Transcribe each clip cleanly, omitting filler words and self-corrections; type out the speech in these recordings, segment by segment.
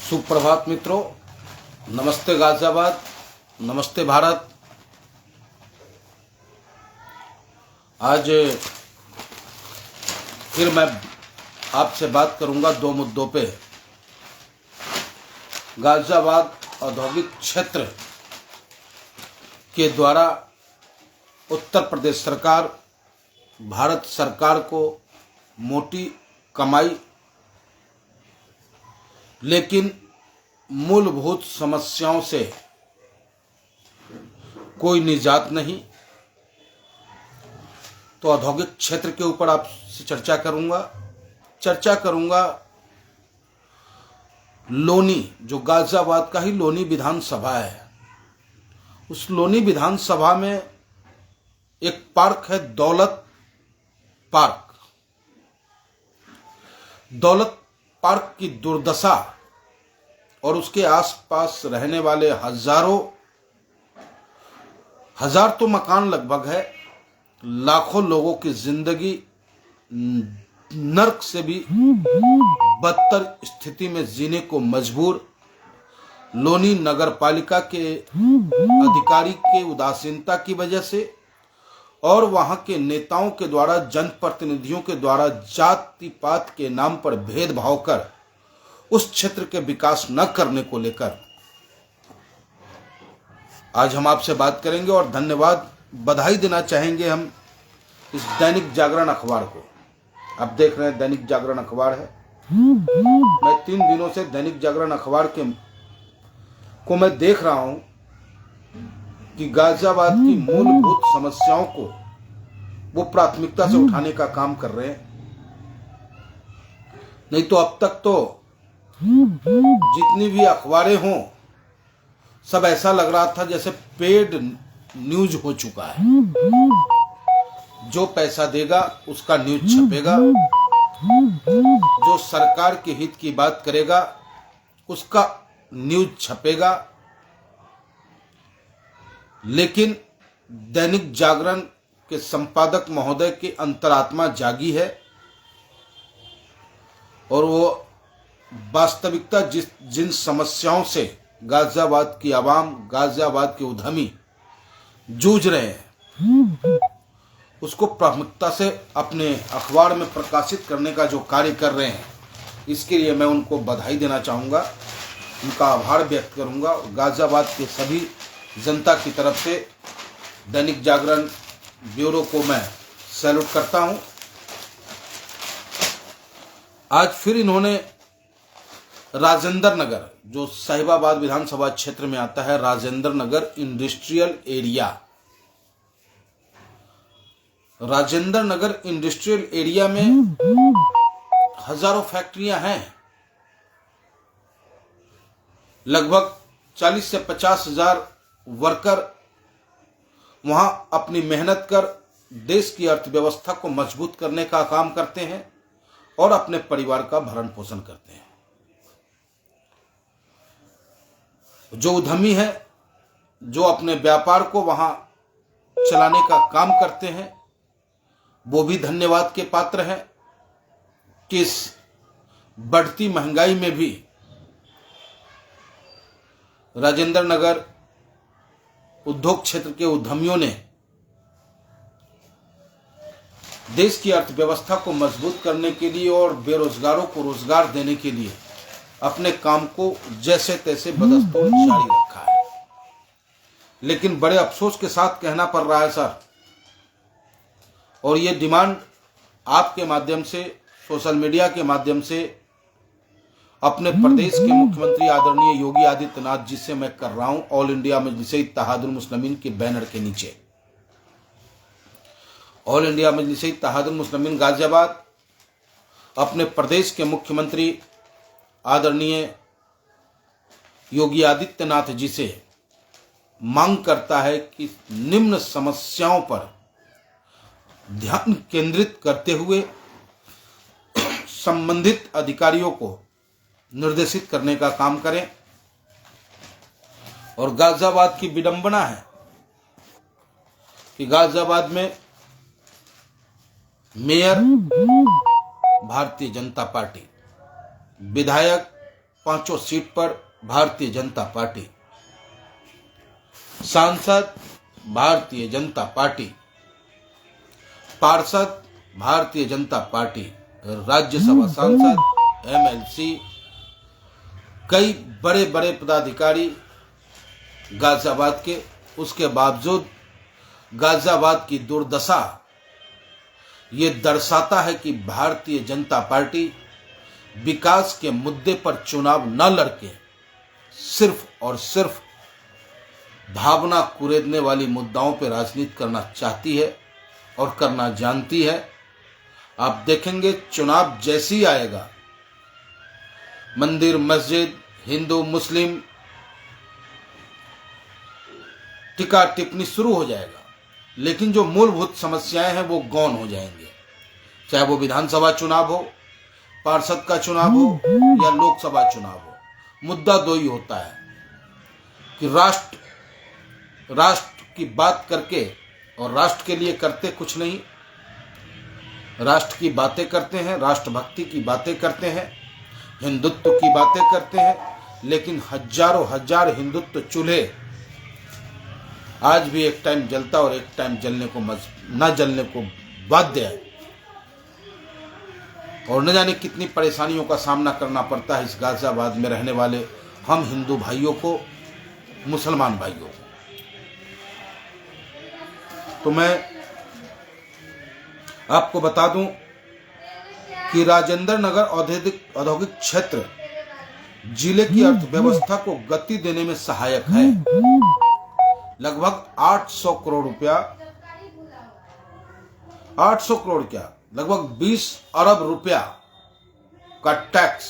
सुप्रभात मित्रों, नमस्ते गाजियाबाद, नमस्ते भारत। आज फिर मैं आपसे बात करूंगा दो मुद्दों पे। गाजियाबाद औद्योगिक क्षेत्र के द्वारा उत्तर प्रदेश सरकार, भारत सरकार को मोटी कमाई, लेकिन मूलभूत समस्याओं से कोई निजात नहीं। तो औद्योगिक क्षेत्र के ऊपर आपसे चर्चा करूंगा लोनी, जो गाजियाबाद का ही लोनी विधानसभा है, उस लोनी विधानसभा में एक पार्क है, दौलत पार्क। दौलत पार्क की दुर्दशा और उसके आसपास रहने वाले हजार तो मकान लगभग है, लाखों लोगों की जिंदगी नर्क से भी बदतर स्थिति में जीने को मजबूर। लोनी नगर पालिका के अधिकारी के उदासीनता की वजह से और वहां के नेताओं के द्वारा, जनप्रतिनिधियों के द्वारा जाति पात के नाम पर भेदभाव कर उस क्षेत्र के विकास न करने को लेकर आज हम आपसे बात करेंगे। और धन्यवाद, बधाई देना चाहेंगे हम इस दैनिक जागरण अखबार को। आप देख रहे हैं दैनिक जागरण अखबार है। मैं 3 दिनों से दैनिक जागरण अखबार को मैं देख रहा हूं कि गाजियाबाद की मूलभूत समस्याओं को वो प्राथमिकता से उठाने का काम कर रहे हैं। नहीं तो अब तक तो जितनी भी अखबारें हों, सब ऐसा लग रहा था जैसे पेड न्यूज हो चुका है। जो पैसा देगा उसका न्यूज छपेगा, जो सरकार के हित की बात करेगा उसका न्यूज छपेगा। लेकिन दैनिक जागरण के संपादक महोदय की अंतरात्मा जागी है और वो वास्तविकता जिन समस्याओं से गाजियाबाद की आवाम, गाजियाबाद के उद्यमी जूझ रहे हैं, उसको प्राथमिकता से अपने अखबार में प्रकाशित करने का जो कार्य कर रहे हैं, इसके लिए मैं उनको बधाई देना चाहूँगा, उनका आभार व्यक्त करूँगा। गाजियाबाद के सभी जनता की तरफ से दैनिक जागरण ब्यूरो को मैं सैल्यूट करता हूं। आज फिर इन्होंने राजेंद्र नगर, जो साहिबाबाद विधानसभा क्षेत्र में आता है, Rajendra Nagar industrial area, Rajendra Nagar industrial area में हजारों फैक्ट्रियां हैं। लगभग 40 से 50 हजार वर्कर वहां अपनी मेहनत कर देश की अर्थव्यवस्था को मजबूत करने का काम करते हैं और अपने परिवार का भरण पोषण करते हैं। जो उद्यमी है, जो अपने व्यापार को वहां चलाने का काम करते हैं, वो भी धन्यवाद के पात्र हैं कि इस बढ़ती महंगाई में भी राजेंद्र नगर उद्योग क्षेत्र के उद्यमियों ने देश की अर्थव्यवस्था को मजबूत करने के लिए और बेरोजगारों को रोजगार देने के लिए अपने काम को जैसे तैसे बदस्तूर जारी रखा है। लेकिन बड़े अफसोस के साथ कहना पड़ रहा है सर, और ये डिमांड आपके माध्यम से, सोशल मीडिया के माध्यम से अपने प्रदेश के मुख्यमंत्री आदरणीय योगी आदित्यनाथ जी से मैं कर रहा हूं, ऑल इंडिया मजलिस-ए इत्तेहादुल मुस्लिमीन के बैनर के नीचे। ऑल इंडिया मजलिस-ए इत्तेहादुल मुस्लिमीन गाजियाबाद अपने प्रदेश के मुख्यमंत्री आदरणीय योगी आदित्यनाथ जी से मांग करता है कि निम्न समस्याओं पर ध्यान केंद्रित करते हुए संबंधित अधिकारियों को निर्देशित करने का काम करें। और गाजियाबाद की विडंबना है कि गाजियाबाद में मेयर भारतीय जनता पार्टी, विधायक पांचों सीट पर भारतीय जनता पार्टी, सांसद भारतीय जनता पार्टी, पार्षद भारतीय जनता पार्टी, राज्यसभा सांसद, एमएलसी, कई बड़े बड़े पदाधिकारी गाजियाबाद के। उसके बावजूद गाजियाबाद की दुर्दशा ये दर्शाता है कि भारतीय जनता पार्टी विकास के मुद्दे पर चुनाव न लड़के सिर्फ और सिर्फ भावना कुरेदने वाली मुद्दाओं पर राजनीति करना चाहती है और करना जानती है। आप देखेंगे चुनाव जैसे ही आएगा, मंदिर, मस्जिद, हिंदू, मुस्लिम, टिका टिप्पणी शुरू हो जाएगा, लेकिन जो मूलभूत समस्याएं हैं वो गौण हो जाएंगे। चाहे वो विधानसभा चुनाव हो, पार्षद का चुनाव हो या लोकसभा चुनाव हो, मुद्दा दो ही होता है कि राष्ट्र की बात करके और राष्ट्र के लिए करते कुछ नहीं। राष्ट्र की बातें करते हैं, राष्ट्रभक्ति की बातें करते हैं, हिंदुत्व की बातें करते हैं, लेकिन हजारों हजार हिंदुत्व चूल्हे आज भी एक टाइम जलता और एक टाइम न जलने को बाध्य है। और न जाने कितनी परेशानियों का सामना करना पड़ता है इस गाजियाबाद में रहने वाले हम हिंदू भाइयों को, मुसलमान भाइयों को। तो मैं आपको बता दूं कि राजेंद्र नगर औद्योगिक क्षेत्र जिले की अर्थव्यवस्था को गति देने में सहायक है। लगभग 800 करोड़ रुपया, 800 करोड़ क्या, लगभग 20 अरब रुपया का टैक्स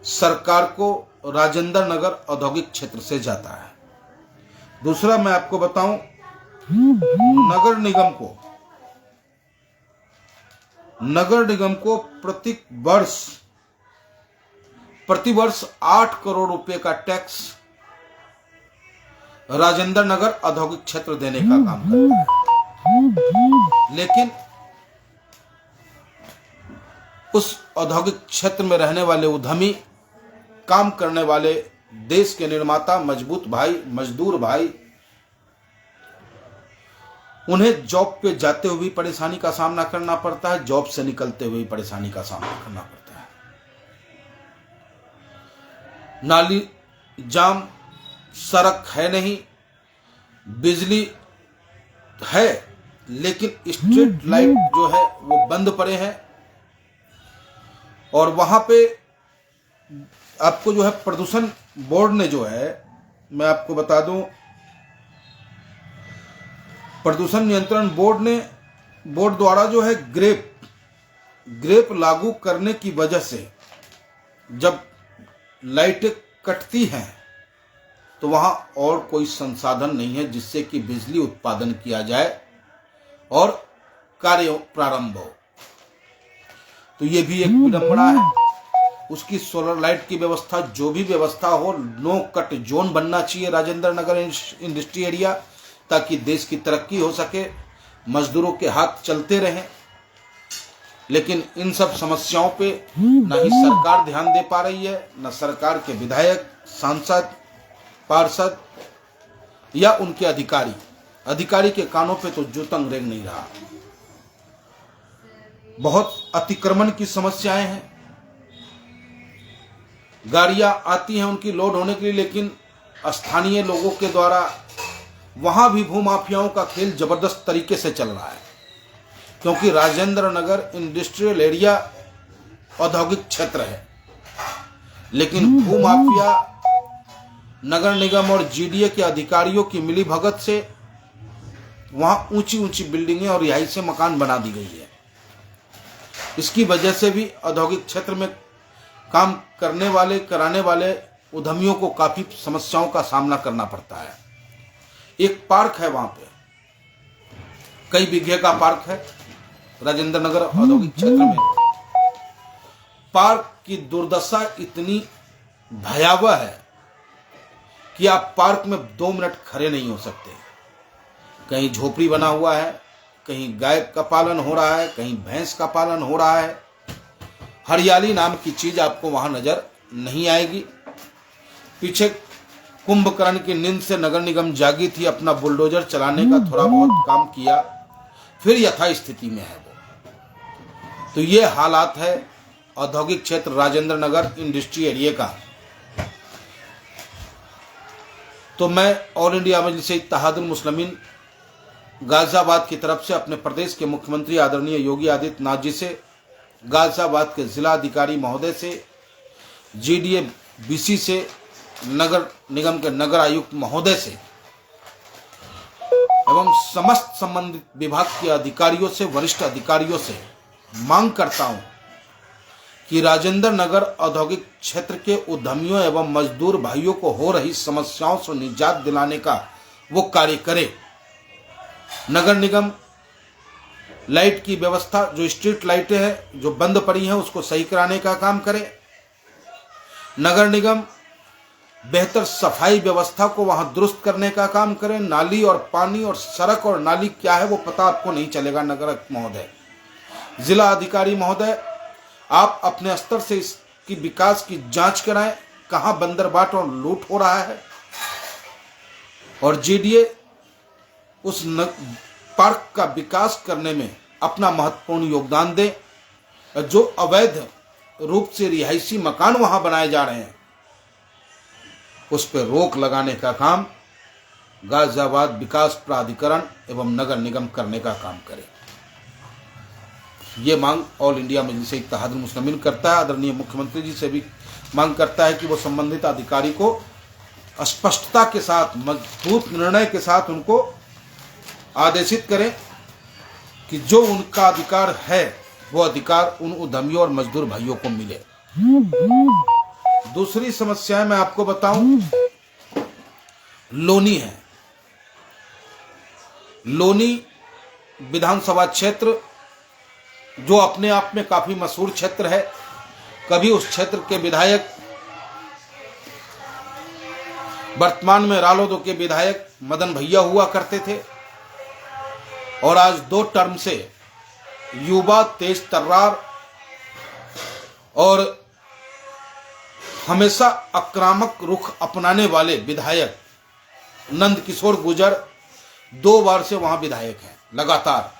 सरकार को राजेंद्र नगर औद्योगिक क्षेत्र से जाता है। दूसरा मैं आपको बताऊं, नगर निगम को प्रति वर्ष 8 करोड़ रुपए का टैक्स राजेंद्र नगर औद्योगिक क्षेत्र देने का काम करता है। लेकिन उस औद्योगिक क्षेत्र में रहने वाले उद्यमी, काम करने वाले देश के निर्माता, मजबूत भाई, मजदूर भाई, उन्हें जॉब पे जाते हुए परेशानी का सामना करना पड़ता है, जॉब से निकलते हुए परेशानी का सामना करना पड़ता है। नाली जाम, सड़क है नहीं, बिजली है लेकिन स्ट्रीट लाइट जो है वो बंद पड़े हैं। और वहां पे आपको जो है प्रदूषण बोर्ड ने जो है, मैं आपको बता दूं, प्रदूषण नियंत्रण बोर्ड द्वारा जो है ग्रेप लागू करने की वजह से जब लाइटें कटती हैं तो वहां और कोई संसाधन नहीं है जिससे कि बिजली उत्पादन किया जाए और कार्य प्रारंभ हो। तो ये भी एक विडंबना है। उसकी सोलर लाइट की व्यवस्था, जो भी व्यवस्था हो, नो कट जोन बनना चाहिए राजेंद्र नगर इंडस्ट्री एरिया, ताकि देश की तरक्की हो सके, मजदूरों के हाथ चलते रहें। लेकिन इन सब समस्याओं पे न ही सरकार ध्यान दे पा रही है, न सरकार के विधायक, सांसद, पार्षद या उनके अधिकारी के कानों पे तो जूं तंग रेंग नहीं रहा। बहुत अतिक्रमण की समस्याएं हैं। गाड़ियां आती हैं उनकी लोड होने के लिए, लेकिन स्थानीय लोगों के द्वारा वहां भी भूमाफियाओं का खेल जबरदस्त तरीके से चल रहा है, क्योंकि राजेंद्र नगर इंडस्ट्रियल एरिया औद्योगिक क्षेत्र है। लेकिन भूमाफिया, नगर निगम और जीडीए के अधिकारियों की मिलीभगत से वहां ऊंची ऊंची बिल्डिंगें और रिहायशी मकान बना दी गई है। इसकी वजह से भी औद्योगिक क्षेत्र में काम कराने वाले उद्यमियों को काफी समस्याओं का सामना करना पड़ता है। एक पार्क है वहां पे, कई बीघे का पार्क है राजेंद्र नगर औद्योगिक क्षेत्र में। पार्क की दुर्दशा इतनी भयावह है कि आप पार्क में 2 मिनट खड़े नहीं हो सकते। कहीं झोपड़ी बना हुआ है, कहीं गाय का पालन हो रहा है, कहीं भैंस का पालन हो रहा है, हरियाली नाम की चीज आपको वहां नजर नहीं आएगी। पीछे कुंभकर्ण की नींद से नगर निगम जागी थी, अपना बुलडोजर चलाने का थोड़ा बहुत काम किया, फिर यथास्थिति में है वो। तो ये हालात है औद्योगिक क्षेत्र राजेंद्र नगर इंडस्ट्री एरिया का। तो मैं ऑल इंडिया मजलिस इत्तेहादुल मुस्लिमीन गाजियाबाद की तरफ से अपने प्रदेश के मुख्यमंत्री आदरणीय योगी आदित्यनाथ जी से, गाजियाबाद के जिला अधिकारी महोदय से, जीडीए बीसी से, नगर निगम के नगर आयुक्त महोदय से एवं समस्त संबंधित विभाग के अधिकारियों से, वरिष्ठ अधिकारियों से मांग करता हूं कि राजेंद्र नगर औद्योगिक क्षेत्र के उद्यमियों एवं मजदूर भाइयों को हो रही समस्याओं से निजात दिलाने का वो कार्य करे। नगर निगम लाइट की व्यवस्था, जो स्ट्रीट लाइटें हैं जो बंद पड़ी हैं, उसको सही कराने का काम करे। नगर निगम बेहतर सफाई व्यवस्था को वहां दुरुस्त करने का काम करे। नाली और पानी और सड़क और नाली क्या है वो पता आपको नहीं चलेगा नगर महोदय। जिला अधिकारी महोदय, आप अपने स्तर से इसकी विकास की जांच कराएं, कहां बंदरबाट और लूट हो रहा है, और जीडीए उस पार्क का विकास करने में अपना महत्वपूर्ण योगदान दे। जो अवैध रूप से रिहायशी मकान वहां बनाए जा रहे हैं उस पर रोक लगाने का काम गाजियाबाद विकास प्राधिकरण एवं नगर निगम करने का काम करे। ये मांग ऑल इंडिया मजलिस इत्तेहादुल मुस्लिमीन करता है। आदरणीय मुख्यमंत्री जी से भी मांग करता है कि वो संबंधित अधिकारी को स्पष्टता के साथ, मजबूत निर्णय के साथ उनको आदेशित करें कि जो उनका अधिकार है वो अधिकार उन उद्यमियों और मजदूर भाइयों को मिले। दूसरी समस्या मैं आपको बताऊं, लोनी है। लोनी विधानसभा क्षेत्र जो अपने आप में काफी मशहूर क्षेत्र है। कभी उस क्षेत्र के विधायक, वर्तमान में रालोद के विधायक मदन भैया हुआ करते थे, और आज 2 टर्म से युवा, तेज तर्रार और हमेशा आक्रामक रुख अपनाने वाले विधायक नंद किशोर गुर्जर 2 बार से वहां विधायक हैं लगातार।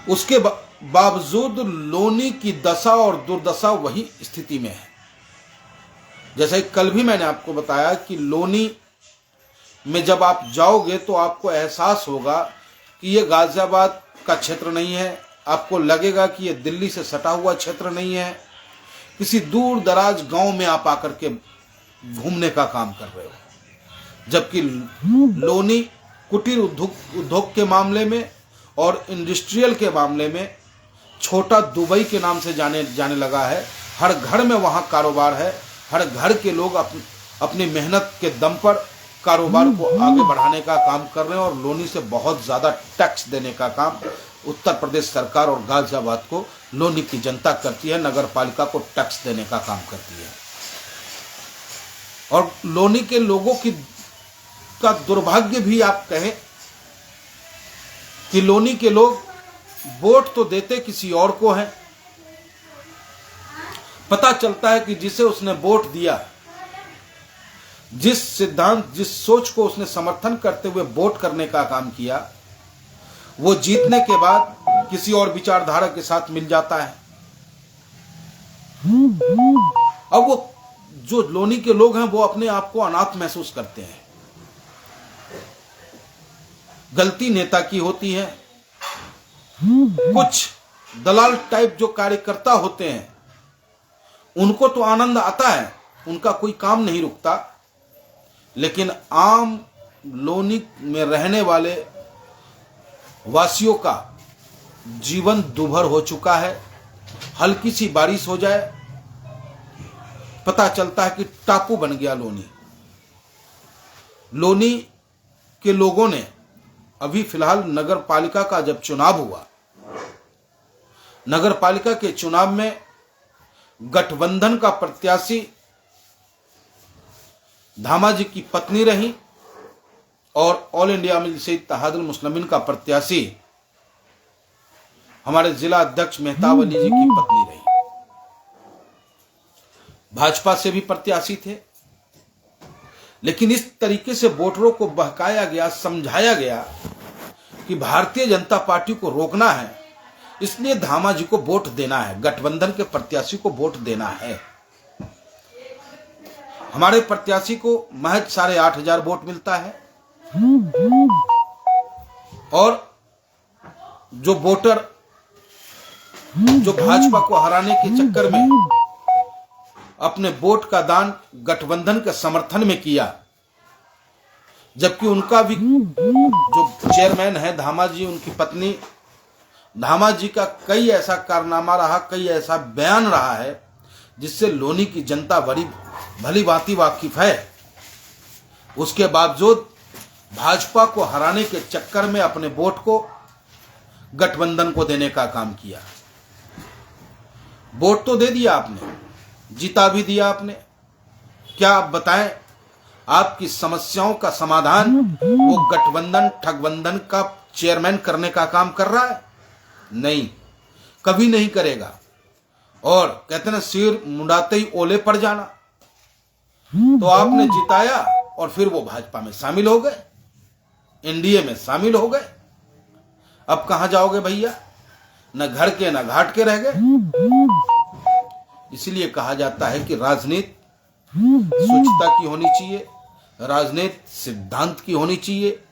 उसके बावजूद लोनी की दशा और दुर्दशा वही स्थिति में है। जैसे कल भी मैंने आपको बताया कि लोनी में जब आप जाओगे तो आपको एहसास होगा कि ये गाजियाबाद का क्षेत्र नहीं है। आपको लगेगा कि ये दिल्ली से सटा हुआ क्षेत्र नहीं है, किसी दूर दराज गांव में आप आकर के घूमने का काम कर रहे हो। जबकि लोनी कुटीर उद्योग के मामले में और इंडस्ट्रियल के मामले में छोटा दुबई के नाम से जाने लगा है। हर घर में वहां कारोबार है। हर घर के लोग अपनी मेहनत के दम पर कारोबार को आगे बढ़ाने का काम कर रहे हैं, और लोनी से बहुत ज्यादा टैक्स देने का काम उत्तर प्रदेश सरकार और गाजियाबाद को लोनी की जनता करती है, नगर पालिका को टैक्स देने का काम करती है। और लोनी के लोगों का दुर्भाग्य भी आप कहें कि लोनी के लोग वोट तो देते किसी और को हैं। पता चलता है कि जिसे उसने वोट दिया, जिस सिद्धांत, जिस सोच को उसने समर्थन करते हुए वोट करने का काम किया, वो जीतने के बाद किसी और विचारधारा के साथ मिल जाता है। अब वो जो लोनी के लोग हैं वो अपने आप को अनाथ महसूस करते हैं। गलती नेता की होती है। कुछ दलाल टाइप जो कार्यकर्ता होते हैं उनको तो आनंद आता है, उनका कोई काम नहीं रुकता, लेकिन आम लोनी में रहने वाले वासियों का जीवन दुभर हो चुका है। हल्की सी बारिश हो जाए पता चलता है कि टापू बन गया लोनी। लोनी के लोगों ने अभी फिलहाल नगर पालिका का जब चुनाव हुआ, नगर पालिका के चुनाव में गठबंधन का प्रत्याशी धामा जी की पत्नी रही और ऑल इंडिया मजलिस इत्तेहादुल मुस्लिमीन का प्रत्याशी हमारे जिला अध्यक्ष मेहताब अली जी की पत्नी रही। भाजपा से भी प्रत्याशी थे, लेकिन इस तरीके से वोटरों को बहकाया गया, समझाया गया कि भारतीय जनता पार्टी को रोकना है, इसलिए धामा जी को वोट देना है, गठबंधन के प्रत्याशी को वोट देना है। हमारे प्रत्याशी को महज 8,500 वोट मिलता है और जो वोटर जो भाजपा को हराने के चक्कर में अपने वोट का दान गठबंधन के समर्थन में किया, जबकि उनका भी जो चेयरमैन है धामा जी, उनकी पत्नी धामा जी का कई ऐसा कारनामा रहा, कई ऐसा बयान रहा है जिससे लोनी की जनता बड़ी भली भांति वाकिफ है। उसके बावजूद भाजपा को हराने के चक्कर में अपने वोट को गठबंधन को देने का काम किया। वोट तो दे दिया आपने, जीता भी दिया आपने। क्या आप बताएं, आपकी समस्याओं का समाधान वो गठबंधन ठगबंधन का चेयरमैन करने का काम कर रहा है? नहीं, कभी नहीं करेगा। और कहते ना, सिर मुंडाते ही ओले पड़ जाना। तो आपने जिताया और फिर वो भाजपा में शामिल हो गए, एनडीए में शामिल हो गए। अब कहां जाओगे भैया? न घर के न घाट के रह गए। इसलिए कहा जाता है कि राजनीति स्वच्छता की होनी चाहिए, राजनीति सिद्धांत की होनी चाहिए।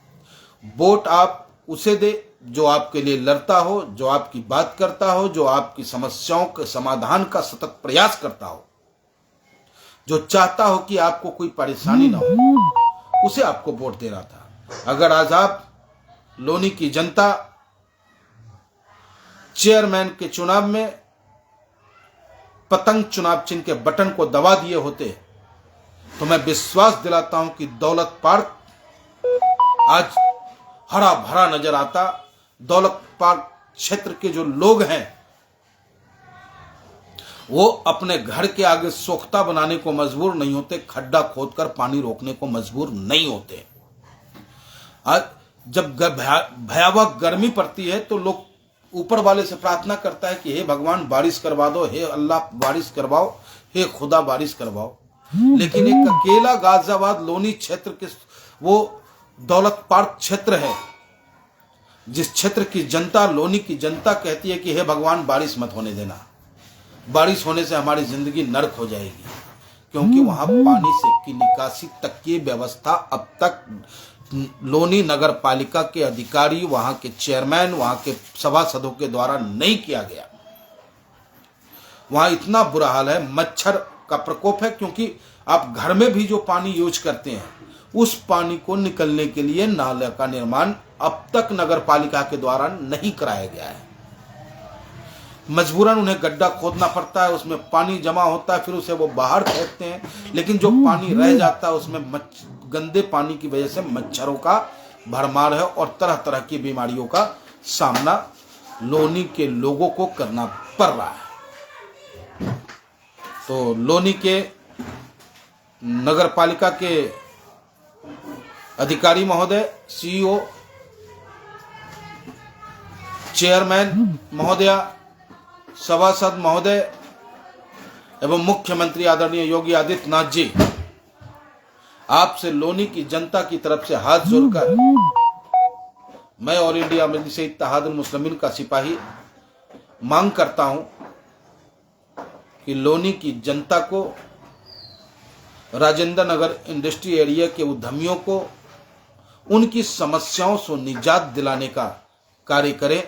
वोट आप उसे दे जो आपके लिए लड़ता हो, जो आपकी बात करता हो, जो आपकी समस्याओं के समाधान का सतत प्रयास करता हो, जो चाहता हो कि आपको कोई परेशानी ना हो, उसे आपको वोट देना था। अगर आज आप लोनी की जनता चेयरमैन के चुनाव में पतंग चुनाव चिन्ह के बटन को दबा दिए होते, तो मैं विश्वास दिलाता हूं कि दौलत पार्क आज हरा भरा नजर आता। दौलत पार्क क्षेत्र के जो लोग हैं वो अपने घर के आगे सोख्ता बनाने को मजबूर नहीं होते, खड्डा खोदकर पानी रोकने को मजबूर नहीं होते। आज जब भयावह गर्मी पड़ती है तो लोग ऊपर वाले से प्रार्थना करता है कि हे भगवान बारिश करवा दो, हे अल्लाह बारिश करवाओ, हे खुदा बारिश करवाओ। लेकिन एक अकेला गाजियाबाद लोनी क्षेत्र के वो दौलत पार्क क्षेत्र है जिस क्षेत्र की जनता, लोनी की जनता कहती है कि हे भगवान बारिश मत होने देना, बारिश होने से हमारी जिंदगी नर्क हो जाएगी। क्योंकि वहां पानी से की निकासी तक की व्यवस्था अब तक लोनी नगर पालिका के अधिकारी, वहां के चेयरमैन, वहां के सभासदों के द्वारा नहीं किया गया। वहां इतना बुरा हाल है, मच्छर का प्रकोप है। क्योंकि आप घर में भी जो पानी यूज करते हैं उस पानी को निकलने के लिए नाले का निर्माण अब तक नगर पालिका के द्वारा नहीं कराया गया है। मजबूरन उन्हें गड्ढा खोदना पड़ता है, उसमें पानी जमा होता है, फिर उसे वो बाहर फेंकते हैं। लेकिन जो पानी रह जाता है उसमें गंदे पानी की वजह से मच्छरों का भरमार है और तरह तरह की बीमारियों का सामना लोनी के लोगों को करना पड़ रहा है। तो लोनी के नगर पालिका के अधिकारी महोदय, सीईओ, चेयरमैन महोदया, सभासद महोदय एवं मुख्यमंत्री आदरणीय योगी आदित्यनाथ जी, आपसे लोनी की जनता की तरफ से हाथ जोड़कर मैं ऑल इंडिया मजलिस इत्तेहादुल मुस्लिमीन का सिपाही मांग करता हूं कि लोनी की जनता को, राजेंद्र नगर इंडस्ट्री एरिया के उद्यमियों को उनकी समस्याओं से निजात दिलाने का कार्य करें।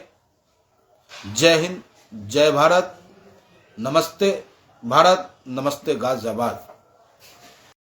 जय हिंद, जय भारत, नमस्ते भारत, नमस्ते गाजियाबाद।